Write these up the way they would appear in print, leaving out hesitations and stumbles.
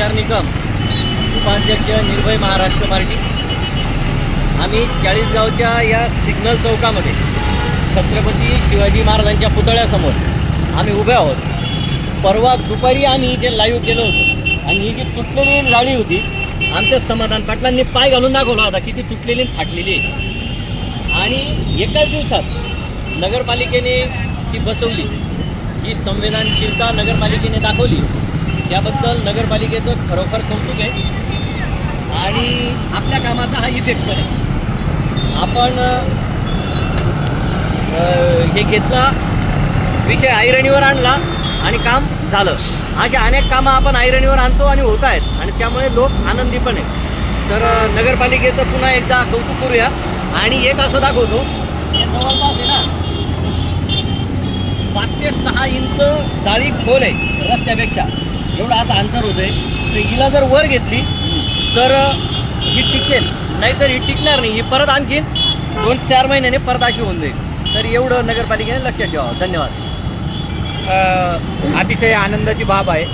तुषार निकम, उपाध्यक्ष निर्भय महाराष्ट्र पार्टी। आम्ही चाळीसगावच्या या सिग्नल चौकामध्ये छत्रपती शिवाजी महाराजांच्या पुतळ्यासमोर आम्ही उभे आहोत। परवा दुपारी आम्ही इथे लाईव्ह केलं होतं आणि ही जी तुटलेली जाळी होती, आमच्या समाधान पाटलांनी पाय घालून दाखवला होता की ती तुटलेली फाटलेली आहे। आणि एकाच दिवसात नगरपालिकेने ती बसवली, ही संवेदनशीलता नगरपालिकेने दाखवली, त्याबद्दल नगरपालिकेचं खरोखर कौतुक आहे आणि आपल्या कामाचा हा इफेक्ट पण आहे। आपण हे घेतला, विषय ऐरणीवर आणला आणि काम झालं। अशा अनेक कामं आपण ऐरणीवर आणतो आणि होत आहेत आणि त्यामुळे लोक आनंदी पण आहेत। तर नगरपालिकेचं पुन्हा एकदा कौतुक करूया आणि एक असं दाखवतो, हे जवळपास आहे ना 5 ते 6 इंच जाळी खोल आहे रस्त्यापेक्षा, एवढं असं अंतर होतंय। तर हिला जर वर घेतली तर ही टिकेल, नाहीतर ही टिकणार नाही, ही परत आणखीन 2-4 महिन्याने परत अशी होऊन जाईल। तर एवढं नगरपालिकेने लक्षात ठेवावं। धन्यवाद। अतिशय आनंदाची बाब आहे।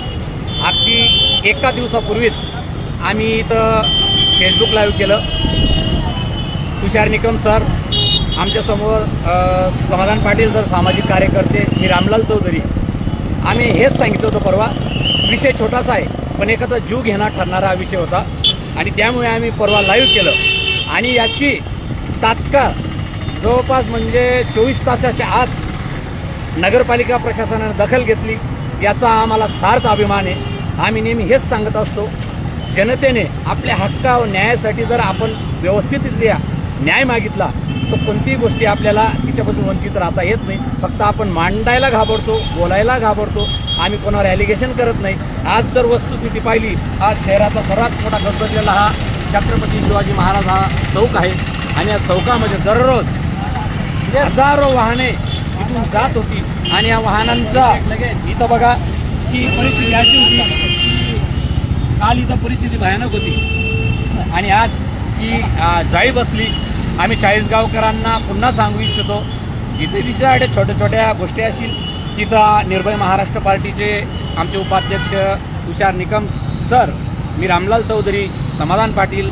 अगदी एका दिवसापूर्वीच आम्ही इथं फेसबुक लाईव्ह केलं। तुषार निकम सर आमच्यासमोर, समाधान पाटील सर सामाजिक कार्यकर्ते, मी रामलाल चौधरी, आम्ही हेच सांगितलं होतं परवा। विषय छोटासा आहे पण एखादा जीव घेणार ठरणारा विषय होता आणि त्यामुळे आम्ही परवा लाईव्ह केलं आणि याची तात्काळ जवळपास म्हणजे 24 तासाच्या आत नगरपालिका प्रशासनाने दखल घेतली। याचा आम्हाला सार्थ अभिमान आहे। आम्ही नेहमी हेच सांगत असतो, जनतेने आपल्या हक्का व न्यायासाठी जर आपण व्यवस्थितरित्या न्याय मागितला तर कोणतीही गोष्टी आपल्याला तिच्यापासून वंचित राहता येत नाही। फक्त आपण मांडायला घाबरतो, बोलायला घाबरतो, आम्ही कोणावर ॲलिगेशन करत नाही। आज जर वस्तुस्थिती पाहिली, आज शहराचा सर्वात मोठा गजबजलेला हा छत्रपती शिवाजी महाराज हा चौक आहे आणि या चौकामध्ये दररोज हजारो वाहने इथून जात होती आणि या वाहनांचा इथं बघा की परिस्थिती अशी होती, काल इथं परिस्थिती भयानक होती आणि आज ही जाळी बसली। आम्ही चाळीसगावकरांना पुन्हा सांगू इच्छितो, जिथे तिथे छोट्या छोट्या गोष्टी असतील तिथं निर्भय महाराष्ट्र पार्टीचे आमचे उपाध्यक्ष तुषार निकम सर, मी रामलाल चौधरी, समाधान पाटील,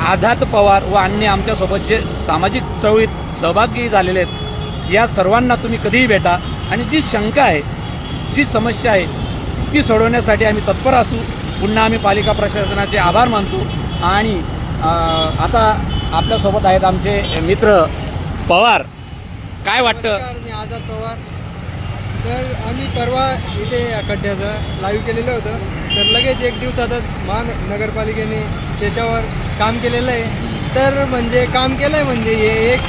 आझाद पवार व अन्य आमच्यासोबत जे सामाजिक चळवळीत सहभागी झालेले आहेत, या सर्वांना तुम्ही कधीही भेटा आणि जी शंका आहे, जी समस्या आहे ती सोडवण्यासाठी आम्ही तत्पर असू। पुन्हा आम्ही पालिका प्रशासनाचे आभार मानतो आणि आता आपल्यासोबत आहेत आमचे मित्र पवार। काय वाटतं? मी आझाद पवार। तर आम्ही परवा इथे खड्ड्याचं लाईव्ह केलेलं होतं, तर लगेच एक दिवसातच महानगरपालिकेने त्याच्यावर काम केलेलं आहे। तर म्हणजे काम केलं आहे म्हणजे हे एक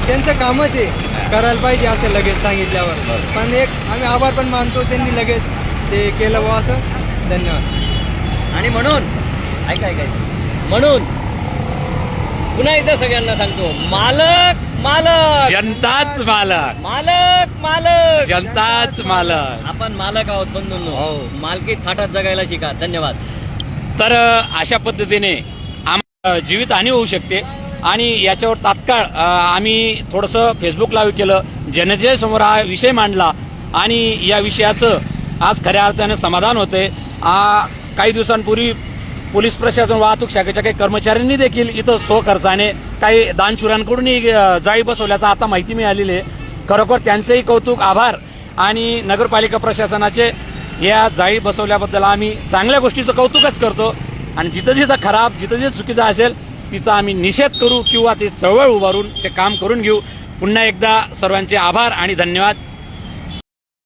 त्यांचं कामच आहे, करायला पाहिजे असं लगेच सांगितल्यावर। पण एक आम्ही आभार पण मानतो, त्यांनी लगेच ते केलं बुवा असं। धन्यवाद। आणि म्हणून म्हणून पुन्हा एकदा सगळ्यांना सांगतो, मालक मालक, जनताच मालक, मालक मालक, जनताच मालक। आपण मालक आहोत बंधूंनो, मालकी थाटात जगायला शिका। धन्यवाद। तर अशा पद्धतीने जीवित हानी होऊ शकते आणि याच्यावर तात्काळ आम्ही थोडंसं फेसबुक लाईव्ह केलं, जनतेसमोर हा विषय मांडला आणि या विषयाचं आज खऱ्या अर्थाने समाधान होते। काही दिवसांपूर्वी पोलीस प्रशासन, वाहतूक शाखेच्या काही कर्मचाऱ्यांनी देखील इथं स्वखर्चाने काही दानशूरांकडूनही जाळी बसवल्याचं आता माहिती मिळालेली आहे। खरोखर त्यांचेही कौतुक, आभार आणि नगरपालिका प्रशासनाचे या जाळी बसवल्याबद्दल आम्ही चांगल्या गोष्टीचं कौतुकच करतो आणि जिथं जिथं खराब, जिथं जिथं चुकीचं असेल तिचा आम्ही निषेध करू किंवा ते चळवळ उभारून ते काम करून घेऊ। पुन्हा एकदा सर्वांचे आभार आणि धन्यवाद।